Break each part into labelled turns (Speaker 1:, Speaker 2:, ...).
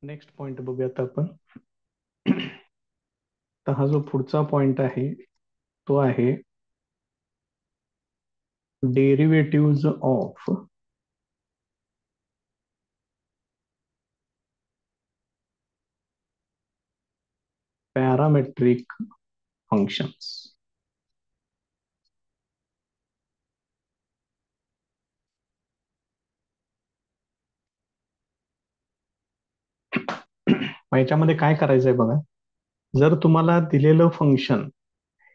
Speaker 1: Next point बघूयात आपण. तर हा जो पुढचा पॉइंट आहे तो आहे डेरिव्हेटिव्ह ऑफ पॅरामेट्रिक फंक्शन्स. याच्यामध्ये काय करायचंय बघा. जर तुम्हाला दिलेलं फंक्शन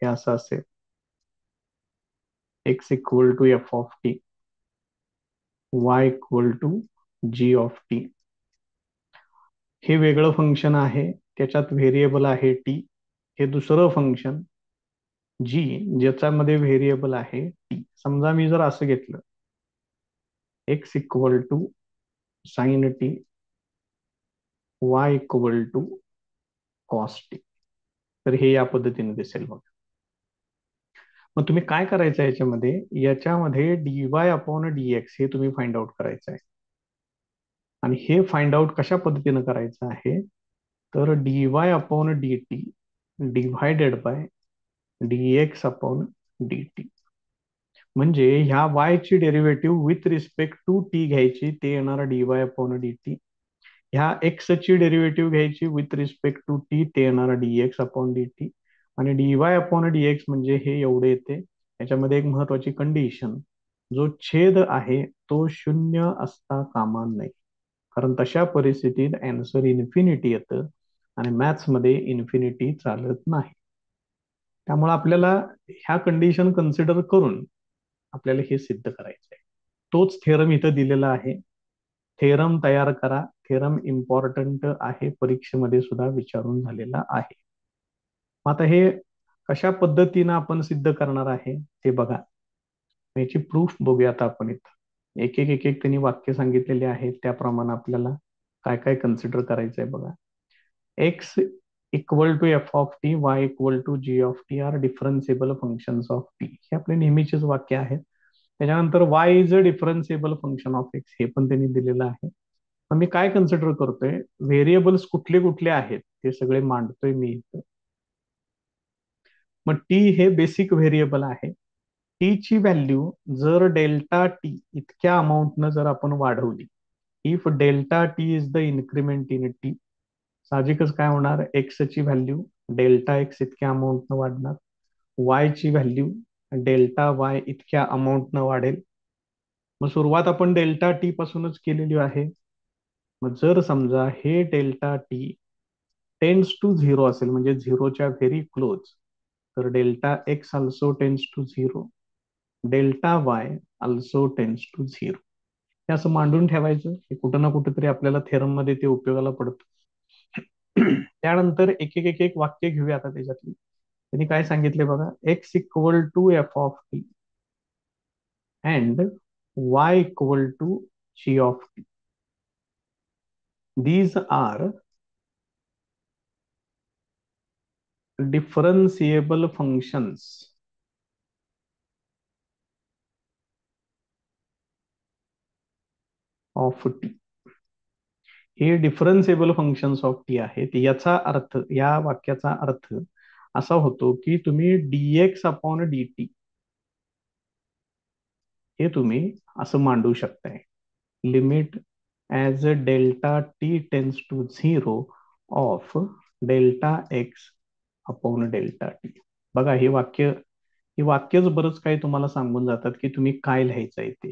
Speaker 1: हे असं असेल x equal to F of T, y equal to G of T, हे वेगळं फंक्शन आहे, त्याच्यात व्हेरिएबल आहे टी. हे दुसरं फंक्शन जी, ज्याच्यामध्ये व्हेरिएबल आहे टी. समजा मी जर असं घेतलं x equal to sine T, y equal to cos T, तर हे या पद्धतीने दिसेल बघ. मग तुम्ही काय करायचं याच्यामध्ये dy अपॉन dx हे तुम्ही फाइंड आउट करायचं आहे. आणि हे फाइंड आउट कशा पद्धतीने करायचं आहे, तर dy upon dt divided by dx upon dt. म्हणजे ह्या y ची derivative with respect to T घ्यायची, ते येणार dy अपॉन dt. ह्या x ची डेरिव्हेटिव्ह घ्यायची विथ रिस्पेक्ट टू टी, ते येणार dx अपॉन dt. आणि dy अपॉन dx म्हणजे हे एवढे येते. याच्यामध्ये एक महत्वाची कंडिशन, जो छेद आहे तो शून्य असता कामा नये, कारण तशा परिस्थितीत अँसर इन्फिनिटी येतं आणि मॅथ्स मध्ये इन्फिनिटी चालत नाही. त्यामुळे आपल्याला ह्या कंडिशन कन्सिडर करून आपल्याला हे सिद्ध करायचं आहे. तोच थेरम इथं दिलेला आहे. थेरम तयार करा. थेरम इम्पॉर्टंट आहे, परीक्षेमध्ये सुद्धा विचारून झालेला आहे. आता हे कशा पद्धतीनं आपण सिद्ध करणार आहे ते बघा. याची प्रूफ बघूया आता आपण इथं. एक एक त्यांनी वाक्य सांगितलेले आहेत, त्याप्रमाणे आपल्याला काय काय कन्सिडर करायचंय बघा. X equal to F of t, y equal to G of t are differentiable functions of T. हे आपले नेहमीचेच वाक्य आहेत. त्याच्यानंतर y is a differentiable function of x, हे पण त्यांनी दिलेलं आहे. मग मी काय कन्सिडर करतोय, व्हेरिएबल्स कुठले कुठले आहेत ते सगळे मांडतोय मी इथं. मग टी हे बेसिक व्हेरिएबल आहे. टी ची व्हॅल्यू जर डेल्टा टी इतक्या अमाऊंटनं जर आपण वाढवली, if delta T is the increment in T, साहजिकच काय होणार, एक्स ची व्हॅल्यू डेल्टा एक्स इतक्या अमाऊंटनं वाढणार, वाय ची व्हॅल्यू डेल्टा वाय इतक्या अमाऊंटनं वाढेल. मग सुरुवात आपण डेल्टा टी पासूनच केलेली आहे. मग जर समजा हे delta T tends to zero असेल, म्हणजे झिरोच्या व्हेरी क्लोज, तर delta X also tends to zero, delta Y also tends to zero. हे असं मांडून ठेवायचं. हे कुठं ना कुठेतरी आपल्याला थेरम मध्ये ते उपयोगाला पडतं. त्यानंतर एक वाक्य घेऊया आता त्याच्यातली. त्यांनी काय सांगितले बघा, x equal to F of T and Y equal to G of T. These are differentiable functions of t. हे डिफरन्सिएबल फंक्शन्स ऑफ टी आहेत. याचा अर्थ, या वाक्याचा अर्थ असा होतो की तुम्ही dx अपॉन dt हे तुम्ही असं मांडू शकताय. Limit as delta T tends to zero of delta X upon delta T. बघा ही वाक्यच बरंच काही तुम्हाला सांगून जातात की तुम्ही काय लिहायचंय ते.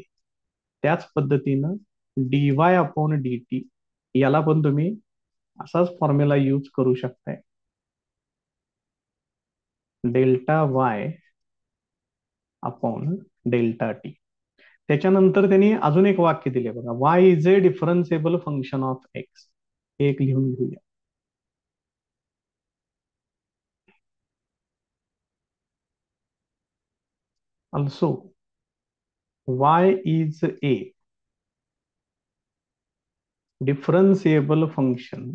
Speaker 1: त्याच पद्धतीनं dy अपॉन dt याला पण तुम्ही असाच फॉर्म्युला यूज करू शकताय. Delta Y upon delta t. त्याच्यानंतर त्यांनी अजून एक वाक्य दिले बघा, y is a differentiable function of x. एक लिहून घेऊया. Also y is a differentiable function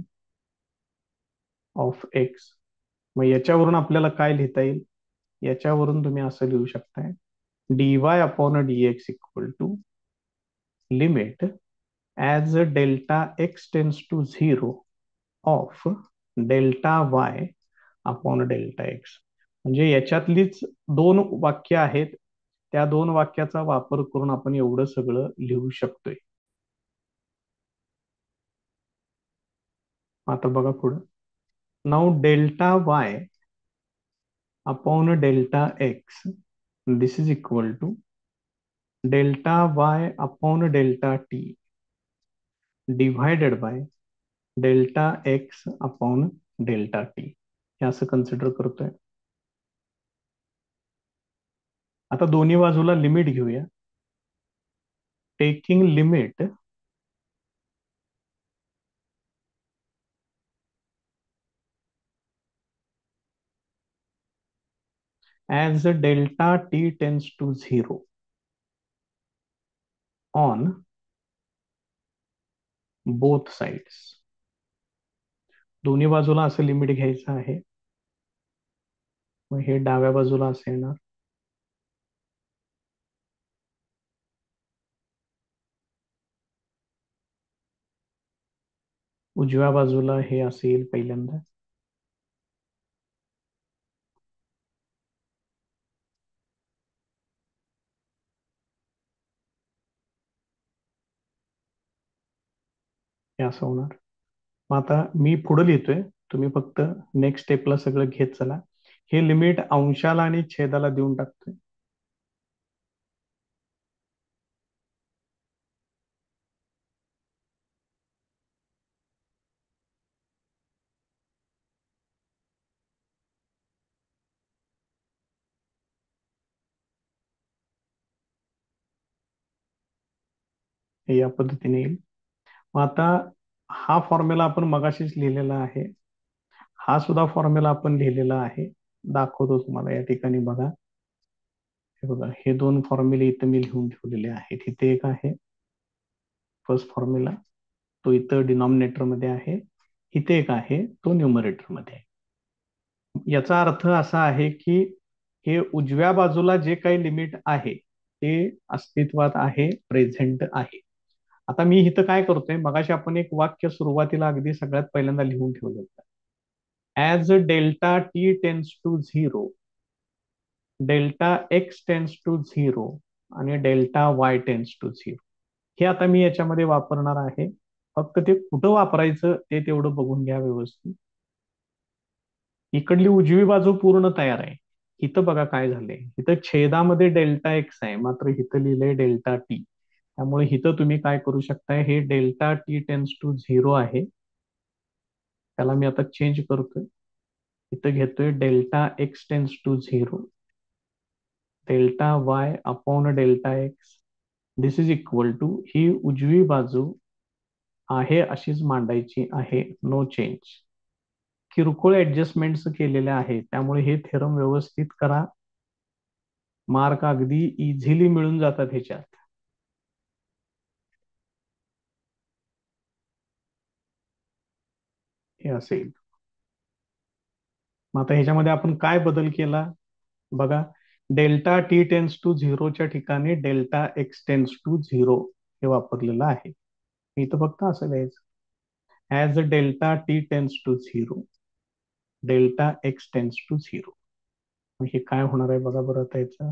Speaker 1: of x. मग याच्यावरून आपल्याला काय लिहिता येईल, याच्यावरून तुम्ही असं लिहू शकताय, dy upon dx equal to limit as delta x tends to zero of delta Y upon delta X. म्हणजे याच्यातलीच दोन वाक्य आहेत, त्या दोन वाक्याचा वापर करून आपण एवढं सगळं लिहू शकतोय. आता बघा पुढं. Now delta Y upon delta x this is equal to delta Y upon delta T divided by delta X upon delta T, हे असं कन्सिडर करतोय. आता दोन्ही बाजूला लिमिट घेऊया. Taking limit as delta t tends to 0 on both sides. दोन्ही बाजूला असं लिमिट घ्यायचं आहे. मग हे डाव्या बाजूला असं येणार, उजव्या बाजूला हे असं येईल पहिल्यांदा. हे असं होणार. मग आता मी पुढे लिहितोय, तुम्ही फक्त नेक्स्ट स्टेपला सगळं घेत चला. हे लिमिट अंशाला आणि छेदाला देऊन टाकतोय. हे या पद्धतीने येईल. मग आता हा फॉर्म्युला आपण मगाशीच लिहिलेला आहे, हा सुद्धा फॉर्म्युला आपण लिहिलेला आहे. दाखवतो तुम्हाला या ठिकाणी. बघा, हे बघा, हे दोन फॉर्म्युले इथं मी लिहून ठेवलेले आहेत. इथे एक आहे फर्स्ट फॉर्म्युला, तो इथं डिनॉमिनेटर मध्ये आहे. इथे एक आहे, तो न्यूमरेटर मध्ये आहे. याचा अर्थ असा आहे की हे उजव्या बाजूला जे काही लिमिट आहे ते अस्तित्वात आहे, प्रेझेंट आहे. आता मी इथं काय करतोय, मगाशी आपण एक वाक्य सुरुवातीला अगदी सगळ्यात पहिल्यांदा लिहून ठेवलं होतं. As delta T tends to zero, delta x tends to zero आणि delta y tends to zero, हे आता मी याच्यामध्ये वापरणार आहे. फक्त ते कुठं वापरायचं ते तेवढं बघून घ्या व्यवस्थित. इकडली उजवी बाजू पूर्ण तयार आहे. इथं बघा काय झालंय, इथं छेदामध्ये डेल्टा एक्स आहे, मात्र इथं लिहिलंय डेल्टा टी. त्यामुळे इथं तुम्ही काय करू शकताय, हे delta T tends to zero आहे, त्याला मी आता चेंज करतोय. इथं घेतोय delta x tends to zero, delta Y upon delta x this is equal to, ही उजवी बाजू आहे अशीच मांडायची आहे, नो चेंज. किरकोळ ऍडजस्टमेंट्स केलेल्या आहेत, त्यामुळे हे थेरम व्यवस्थित करा. मार्क अगदी इझिली मिळून जातात ह्याच्यात. हे असेल. मग आता ह्याच्यामध्ये आपण काय बदल केला बघा. डेल्टा टी टेन्स टू झिरोच्या ठिकाणी delta x tends to zero हे वापरलेलं आहे. इथं फक्त असं लिहायचं, as delta T tends to zero, delta x tends to zero. हे काय होणार आहे बघा बरं आता याचं.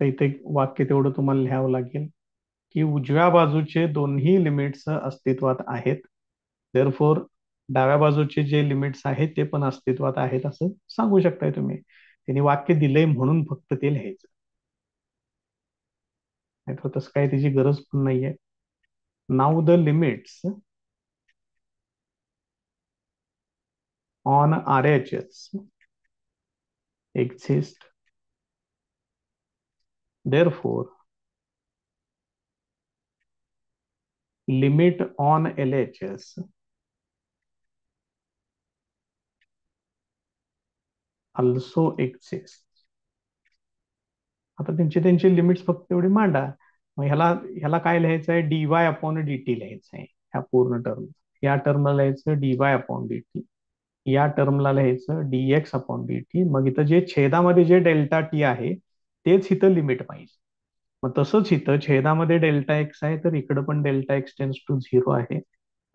Speaker 1: तर इथे एक वाक्य तेवढं तुम्हाला लिहावं लागेल की उजव्या बाजूचे दोन्ही लिमिट्स अस्तित्वात आहेत, देअरफॉर डाव्या बाजूचे जे लिमिट्स आहेत ते पण अस्तित्वात आहेत, असं सांगू शकताय तुम्ही. त्यांनी वाक्य दिलंय म्हणून फक्त ते लिहायचं, नाहीतर तसं काय त्याची गरज पण नाहीये. Now the limits on RHS exist, therefore limit on LHS also exists. आता त्यांचे त्यांचे लिमिट्स फक्त एवढे मांडा. मग ह्याला ह्याला काय लिहायचं आहे, डीवाय अपॉन dt लिहायचं आहे ह्या पूर्ण टर्म. या टर्मला लिहायचं डीवाय अपॉन dt, या टर्मला लिहायचं dx अपॉन dt. मग इथं जे छेदामध्ये जे डेल्टा टी आहे तेच इथं लिमिट पाहिजे. मग तसंच इथं छेदामध्ये डेल्टा एक्स आहे, तर इकडं पण delta x tends to zero आहे.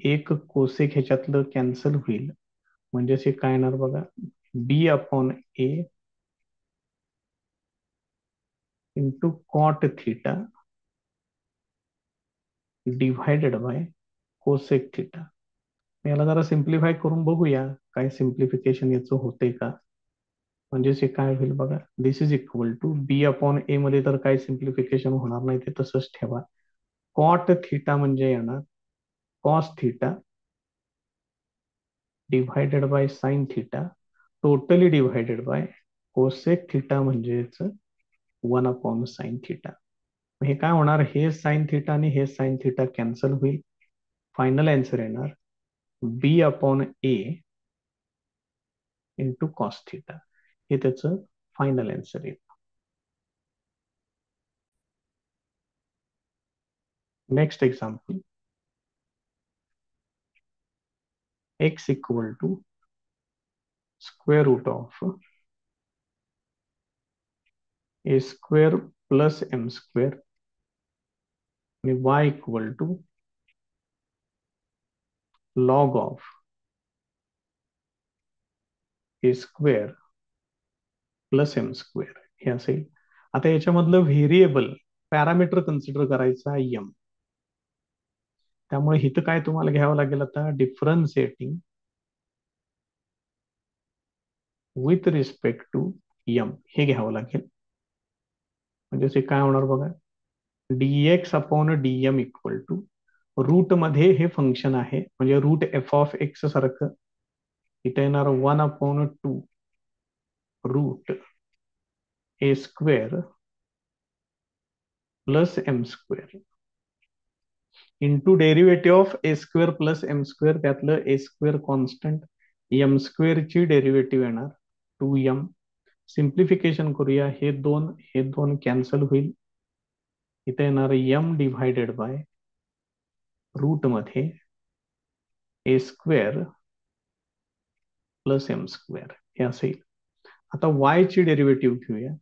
Speaker 1: एक कोसेक ह्याच्यातलं कॅन्सल होईल, म्हणजेच हे काय येणार बघा, b upon a into cot theta divided by cosec theta. याला जरा सिम्प्लिफाय करून बघूया काय सिम्प्लिफिकेशन याचं होते का. म्हणजेच हे काय होईल बघा, this is equal to b upon a मध्ये तर काय सिम्प्लिफिकेशन होणार नाही, ते तसंच ठेवा. कॉट थिटा म्हणजे येणार cos theta divided by sine theta totally divided by cosec theta म्हणजेच 1 अपॉन साइन थिटा. हे काय होणार, हे साइन थिटा आणि हे साइन थिटा कॅन्सल होईल. फायनल आन्सर येणार b upon a into cos theta. हे त्याचं फायनल आन्सर येईल. Next example, x equal to square root of a square plus m square आणि y equal to log of a square plus m square हे असेल. आता याच्यामधलं variable parameter consider करायचा m. त्यामुळे इथं काय तुम्हाला घ्यावं लागेल, आता differentiating with respect to m हे घ्यावं लागेल. म्हणजे ते काय होणार बघा, dx upon dm equal to root मध्ये हे फंक्शन आहे म्हणजे रूट एफ ऑफ एक्स सारखं, इथे येणार 1/2 root a square plus m square into derivative of a square plus m square, त्यातलं ए स्क्वेअर कॉन्स्टंट, एम स्क्वेअरची डेरिव्हेटिव्ह येणार 2m. सिम्प्लिफिकेशन करूया, हे दोन कॅन्सल होईल. इथे येणार m डिव्हायडेड बाय रूट मध्ये a square plus m square हे असेल. आता y ची डेरिव्हेटिव्ह घेऊया,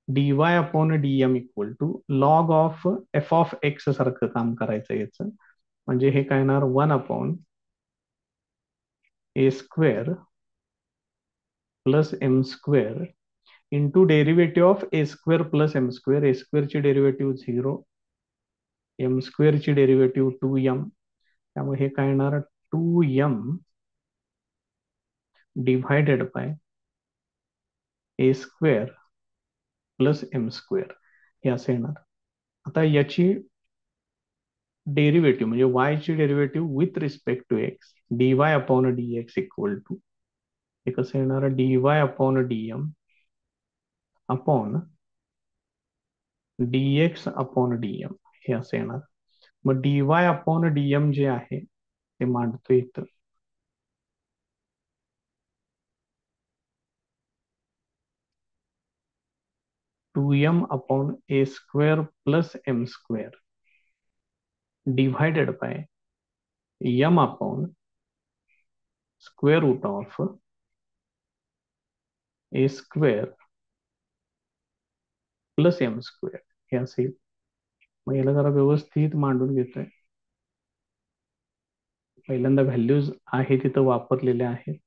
Speaker 1: dy upon dm equal to log of f of x सारखं काम करायचं याचं. म्हणजे हे काय येणार 1/, a square plus m square into derivative of a square plus m square. A स्क्वेअरची डेरिव्हेटिव्ह 0, एम स्क्वेअरची डेरिव्हेटिव्ह 2m. त्यामुळे हे काय येणार 2m divided by a square plus m square हे असं येणार. आता याची डेरिव्हेटिव्ह म्हणजे y ची derivative with respect to x, dy upon dx equal to हे कसं येणार, dy upon dm upon dx upon dm हे असं येणार. मग dy अपॉन dm जे आहे ते मांडतो इथं, two m upon a square plus m square divided by m upon square root of a square plus m square हे असेल. मग याला जरा व्यवस्थित मांडून घेतोय. पहिल्यांदा व्हॅल्यूज आहे तिथं वापरलेल्या आहेत.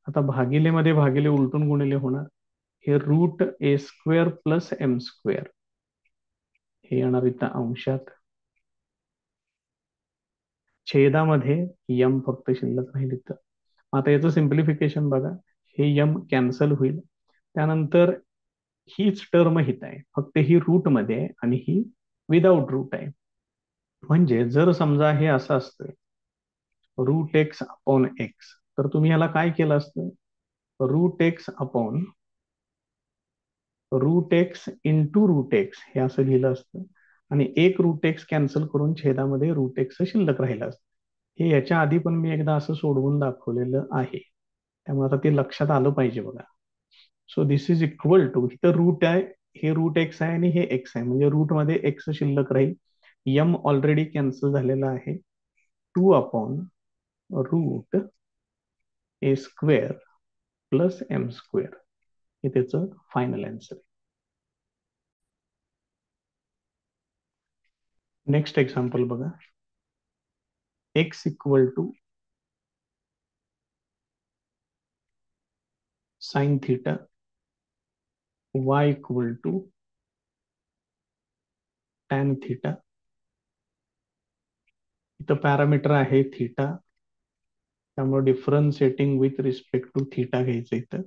Speaker 1: आता भागिलेमध्ये भागिले उलटून गुणिले होणार. हे route a square plus m square हे येणार इथं अंशात, छेदामध्ये यम फक्त शिल्लक राहील इथं. आता याचं सिम्प्लिफिकेशन बघा, हे यम कॅन्सल होईल. त्यानंतर हीच टर्म हित आहे, फक्त ही रूट मध्ये आहे आणि ही विदाउट रूट आहे. म्हणजे जर समजा हे असं असतं रूट एक्स अपॉन एक्स, तर तुम्ही ह्याला काय केलं असतं, root x upon root x into root x हे असं लिहिलं असतं आणि एक रूट एक्स कॅन्सल करून छेदामध्ये रूट एक्स शिल्लक राहिलं असतं. हे याच्या आधी पण मी एकदा असं सोडवून दाखवलेलं आहे, त्यामुळे आता ते लक्षात आलं पाहिजे बघा. So this is equal to, इथं रूट आहे, हे रूट एक्स आहे आणि हे एक्स आहे, म्हणजे रूट मध्ये एक्स शिल्लक राहील. यम ऑलरेडी कॅन्सल झालेला आहे, 2/, root a square plus m square हे त्याचं फायनल आन्सर आहे. नेक्स्ट एक्झाम्पल बघा, x equal to sine theta, y equal to tan theta. इथं पॅरामीटर आहे थीटा, त्यामुळे differentiating with respect to theta घ्यायचं. इथं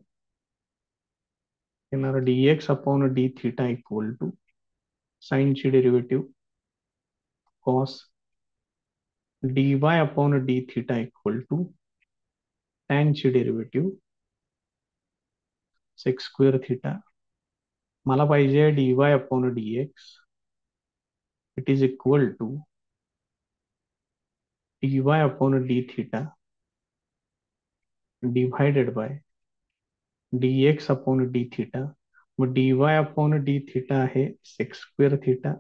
Speaker 1: येणार dx upon d theta equal to साईनची derivative cos dy upon d theta equal to टॅनची derivative sec square theta. मला पाहिजे dy upon dx, it is equal to dy upon d theta divided by dx upon d theta. मग dy upon d theta आहे sex square theta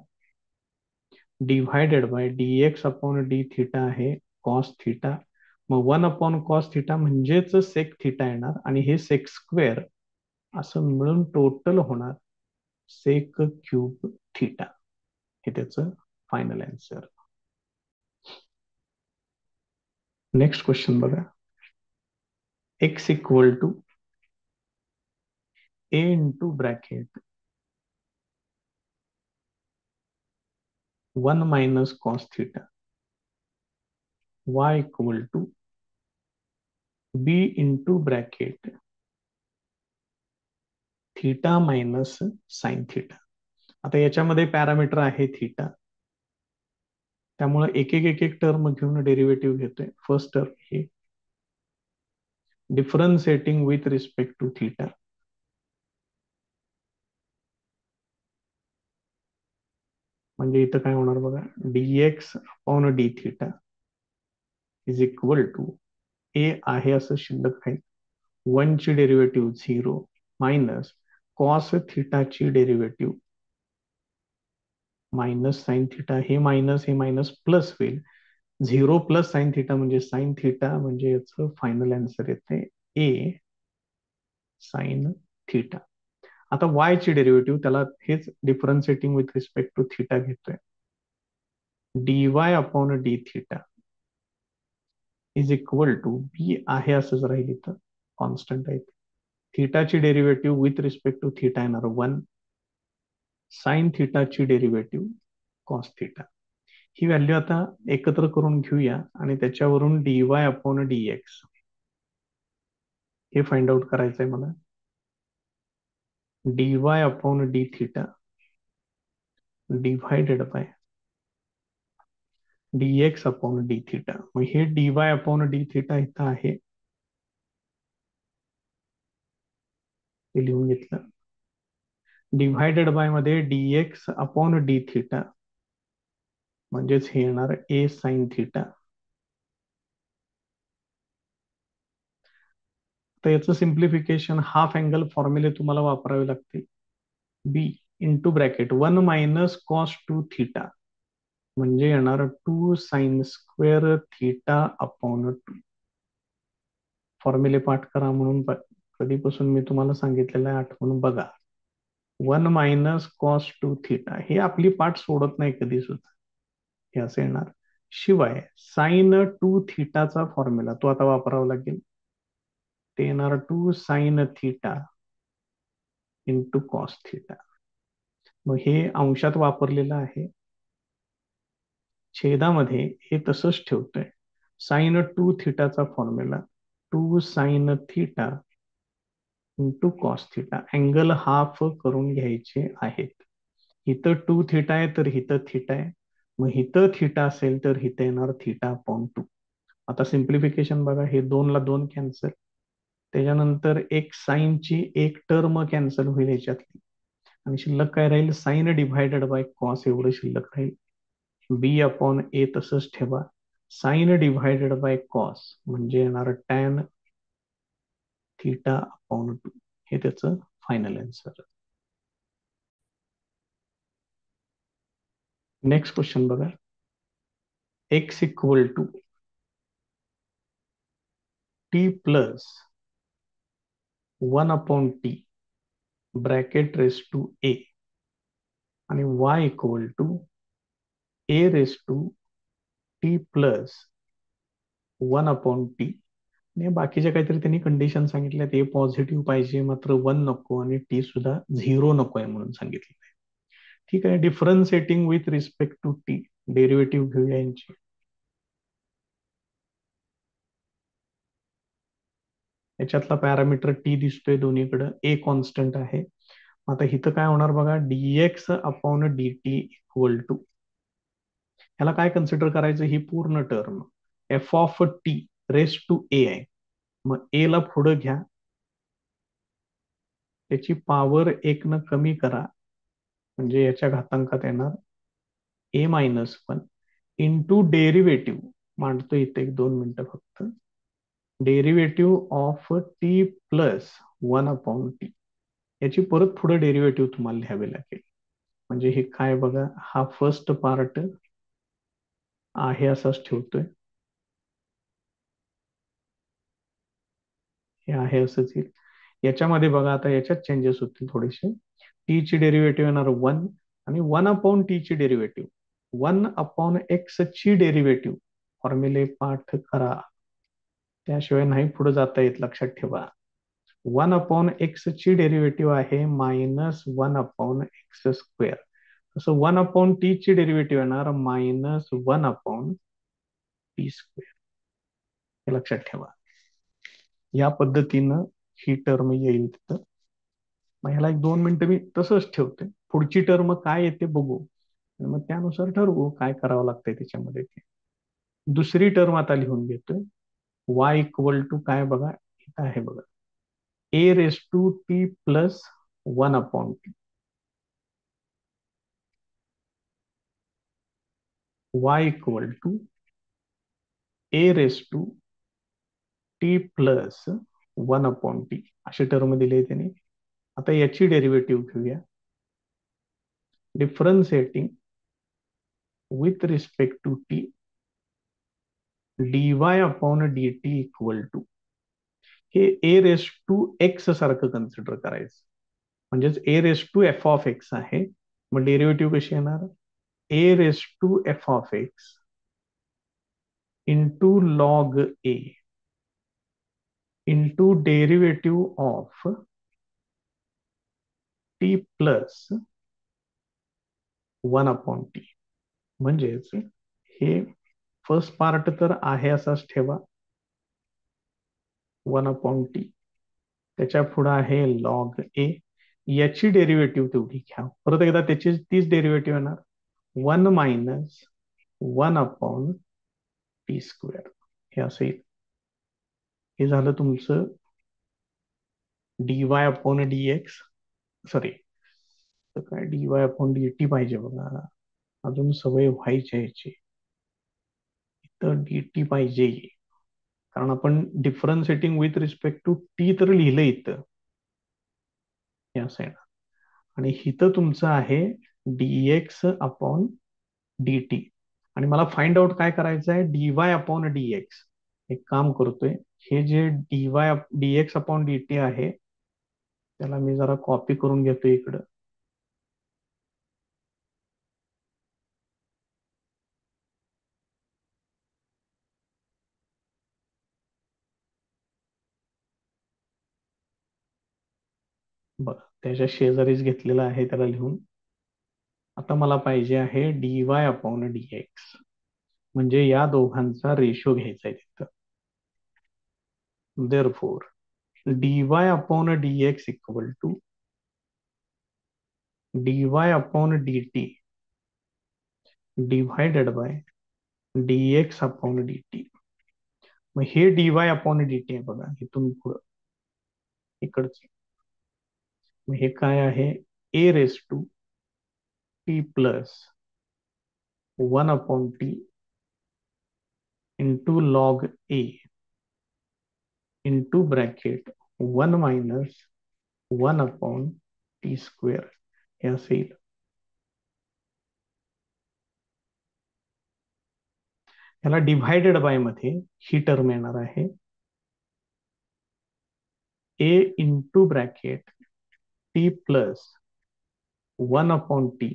Speaker 1: divided by dx upon d theta आहे cos theta. मग 1 upon cos theta म्हणजेच sec theta येणार, आणि हे sec square असं मिळून टोटल होणार सेक क्यूब थीटा. हे त्याचं फायनल आन्सर. नेक्स्ट क्वेश्चन बघा. X equal to a into bracket 1 minus cos theta, y equal to b into bracket theta minus sine theta. आता याच्यामध्ये पॅरामीटर आहे थीटा, त्यामुळे एक एक एक एक टर्म घेऊन डेरिव्हेटिव्ह घेतोय. फर्स्ट टर्म हे differentiating with respect to theta, म्हणजे इथं काय होणार बघा, dx upon d theta is equal to a आहे असं शिल्लक आहे, 1 ची डेरिव्हेटिव्ह 0 मायनस कॉस थीटाची डेरिव्हेटिव्ह मायनस साइन थीटा. हे मायनस प्लस होईल. 0 प्लस साइन थीटा म्हणजे साइन थीटा, म्हणजे याचं फायनल आन्सर येते ए साइन थीटा. आता y ची डेरिव्हेटिव्ह, त्याला हेच differentiating with respect to theta घेतोय. dy upon d theta is equal to b आहे असंच राहील, इथं कॉन्स्टंट आहे. थीटाची derivative with respect to theta येणार 1, साइन थीटाची डेरिव्हेटिव्ह कॉस थीटा. ही व्हॅल्यू आता एकत्र करून घेऊया आणि त्याच्यावरून dy अपॉन dx हे फाइंड आउट करायचंय मला. dy upon d theta divided by dx upon d theta. मग हे dy अपॉन डी थीटा इथं आहे, ते लिहून घेतलं. डिवायडेड बाय मध्ये dx अपॉन डी थीटा म्हणजेच हे येणार ए साइन थीटा. तर याचं सिम्प्लिफिकेशन हाफ अँगल फॉर्म्युले तुम्हाला वापरावे लागते. B into bracket 1 minus cos two theta म्हणजे येणार 2 साइन स्क्वेअर थीटा अपॉन 2. फॉर्म्युले पाठ करा म्हणून कधीपासून मी तुम्हाला सांगितलेलं आहे, आठवून बघा. 1 मायनस कॉस टू थीटा हे आपली पाठ सोडत नाही कधी सुद्धा, हे असं येणार. शिवाय साइन टू थीटाचा फॉर्म्युला तो आता वापरावा लागेल. ते येणार 2 sine theta into cos theta. मग हे अंशात वापरलेलं आहे, छेदामध्ये हे तसंच ठेवतोय. साइन टू थीटाचा formula 2 sine theta into cos theta. Angle half करून घ्यायचे आहेत. इथं 2 थीटा आहे तर इथं थीटा आहे, मग इथं थीटा असेल तर इथं येणार थीटा अपॉन 2. आता सिम्प्लिफिकेशन बघा, हे 2 ला 2 कॅन्सल, त्याच्यानंतर एक साईनची एक टर्म कॅन्सल होईल याच्यातली, आणि शिल्लक काय राहील, साइन डिव्हायडेड बाय कॉस एवढं शिल्लक राहील. बी अपॉन ए तसंच ठेवा. साइन डिव्हायडेड बाय कॉस म्हणजे येणार टॅन थीटा अपॉन 2. हे त्याचं फायनल आन्सर. नेक्स्ट क्वेश्चन बघा. X equal to t plus 1 upon t bracket raise to a आणि y equal to a raise to t plus one upon t. आणि बाकीच्या काहीतरी त्यांनी कंडिशन सांगितल्या, ते पॉझिटिव्ह पाहिजे मात्र वन नको आणि टी सुद्धा झिरो नको आहे म्हणून सांगितलं. ठीक आहे, differentiating with respect to t, derivative घेऊया यांची. याच्यातला पॅरामीटर टी दिसतोय दोन्हीकडे, ए कॉन्स्टंट आहे. आता इथं काय होणार बघा, dx upon d t equal to, ह्याला काय कन्सिडर करायचं, ही पूर्ण term f of t raise to a आहे. मग ए ला पुढं घ्या, त्याची पॉवर एक न कमी करा, म्हणजे याच्या घातांकात येणार ए मायनस वन इंटू डेरिव्हेटिव्ह. मांडतो इथे एक 2 मिनिटं फक्त. Derivative of T plus one upon T, याची परत पुढे डेरिव्हेटिव्ह तुम्हाला लिहावे लागेल. म्हणजे हे काय बघा, हा फर्स्ट पार्ट आहे असाच ठेवतोय, हे आहे असंच येईल. याच्यामध्ये बघा आता याच्यात चेंजेस होतील थोडेसे. टी ची डेरिव्हेटिव्ह येणार वन, आणि वन अपॉन टी ची डेरिव्हेटिव्ह, वन अपॉन एक्स ची डेरिव्हेटिव्ह. फॉर्म्युले पाठ करा, त्याशिवाय नाही पुढे जाता येत, लक्षात ठेवा. वन अपॉन एक्स ची डेरिव्हेटिव्ह आहे minus one upon x square. तसं वन अपॉन टी ची डेरिव्हेटिव्ह येणार minus one upon t square, हे लक्षात ठेवा. या पद्धतीनं ही टर्म येईल तिथं. मग ह्याला एक 2 मिनिटं मी तसंच ठेवते, पुढची टर्म काय येते बघू, आणि मग त्यानुसार ठरवू काय करावं लागतंय त्याच्यामध्ये ते. दुसरी टर्म आता लिहून घेतोय, y इक्वल टू काय बघा, इथं आहे बघा, a raise to t plus one upon t. y equal to a raise to t plus one upon t, अशी टर्म दिली त्याने. आता याची डेरिव्हेटिव्ह घेऊया, differentiating with respect to t, dy upon d t equal to, हे a raise to x सारखं consider करायचं. म्हणजेच a raise to F of x आहे. मग डेरिव्हेटिव्ह कशी येणार, a raise to F of x into log a into derivative of T plus one upon T. म्हणजेच हे फर्स्ट पार्ट तर आहे असाच ठेवा, वन अपॉन टी, त्याच्या पुढे आहे लॉग ए, याची डेरिव्हेटिव्ह तेवढी घ्या, परत एकदा त्याची तीच डेरिव्हेटिव्ह येणार, one minus one upon t square, हे असं येईल. हे झालं तुमचं d y upon d x, sorry काय, d y upon d t पाहिजे बघा, अजून सवय व्हायची याची. तर डी टी पाहिजे, कारण आपण differentiating with respect to t तर लिहिलं इथं, हे असं आहे. आणि इथं तुमचं आहे डीएक्स अपॉन डी टी, आणि मला फाइंड आउट काय करायचं आहे, d y upon d x. एक काम करतोय, हे जे D Y D x upon d T आहे, त्याला मी जरा कॉपी करून घेतो इकडं. बघा त्याच्या शेजारीच घेतलेलं आहे त्याला लिहून. आता मला पाहिजे आहे d y upon d x, म्हणजे या दोघांचा रेशो घ्यायचा आहे तिथं. Therefore d y upon d x equal to d y upon d t divided by dx upon dt. मग हे dy अपॉन dt आहे बघा, इथून पुढं इकडचं. मग हे काय आहे, a raise to t plus one upon t into log a into bracket one minus one upon t square, हे असं येईल. ह्याला डिव्हायडेड बाय मध्ये ही टर्म येणार आहे, a into bracket t plus one upon t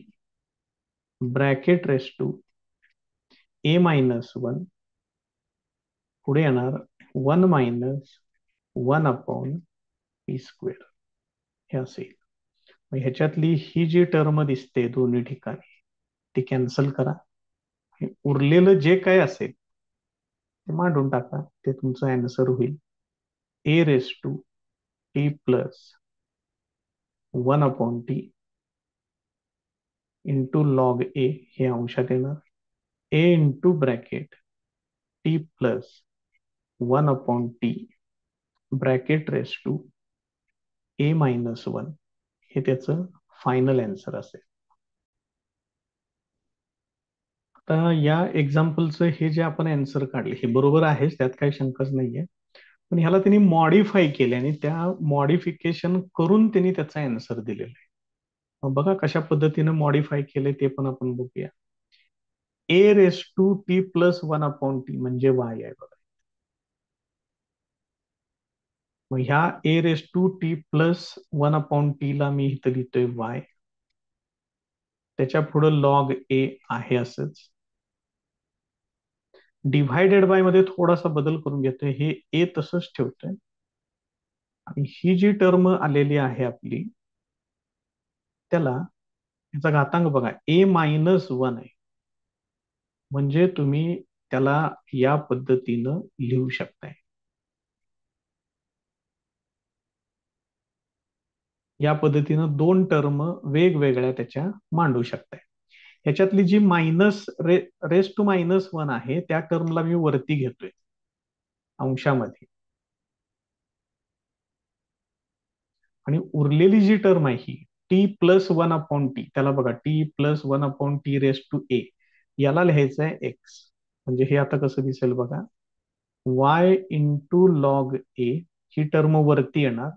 Speaker 1: bracket raise to a minus one पुढे येणार 1 minus 1/p². हे असेल. मग ह्याच्यातली ही जी टर्म दिसते दोन्ही ठिकाणी ती कॅन्सल करा. हे उरलेलं जे काय असेल ते मांडून टाका. ते तुमचं अँसर होईल a⁻t+1/t इंटू लॉग ए. हे अंशात येणार a into bracket t+1/t bracket raise to a-1. हे त्याचं फायनल अँसर असेल. आता या एक्झाम्पलचं हे जे आपण अँसर काढले हे बरोबर आहेच, त्यात काही शंकाच नाहीये. पण ह्याला त्यांनी मॉडिफाय केले आणि त्या मॉडिफिकेशन करून त्यांनी त्याचा अँसर दिलेला आहे. मग बघा कशा पद्धतीने मॉडिफाय केले ते पण आपण बघूया. a⁻t+1/t म्हणजे y आहे बघा. मग ह्या a⁻t+1/t ला मी इथं लिहितोय y. त्याच्या पुढे लॉग ए आहे असंच. डिव्हायडेड बाय मध्ये थोडासा बदल करून घेतोय. हे ए तसंच ठेवतोय आणि ही जी टर्म आलेली आहे आपली त्याला याचा घातांक बघा a-1 आहे. म्हणजे तुम्ही त्याला या पद्धतीनं लिहू शकताय. या पद्धतीनं दोन टर्म वेगवेगळ्या त्याच्या मांडू शकताय. ह्याच्यातली जी रेस टू -1 आहे त्या टर्मला मी वरती घेतोय अंशामध्ये. आणि उरलेली जी टर्म आहे ही t+1/t, त्याला बघा t+1/t⁻⁴ याला लिहायचं आहे x. म्हणजे हे आता कसं दिसेल बघा y इंटू लॉग ए. ही टर्म वरती येणार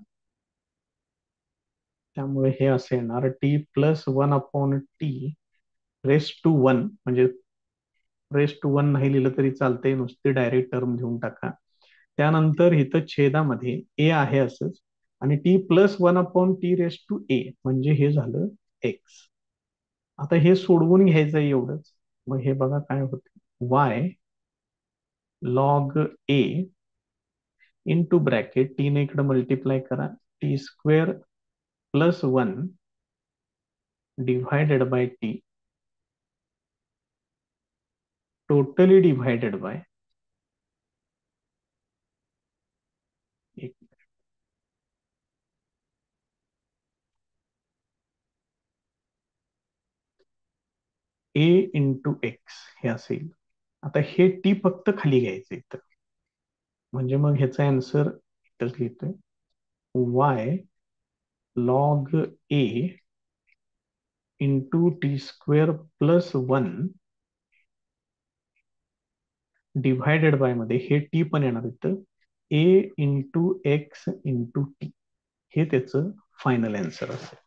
Speaker 1: त्यामुळे हे असं येणार t+1/t⁻⁴ म्हणजे ⁻⁴ नाही लिहिलं तरी चालतंय, नुसती डायरेक्ट टर्म घेऊन टाका. त्यानंतर इथं छेदामध्ये ए आहे असंच आणि t+1/t⁻⁴ म्हणजे हे झालं x. आता हे सोडवून घ्यायचं आहे एवढंच. मग हे बघा काय होतं y log a into bracket T ने इकडे मल्टिप्लाय करा t² + 1 divided by T totally divided by A into x हे असेल. आता हे टी फक्त खाली घ्यायचं इथं. म्हणजे मग ह्याचा आन्सर इथंच लिहितोय y log a into t² + 1 divided by मध्ये हे टी पण येणार इथं a into x into T. हे त्याचं फायनल आन्सर असेल.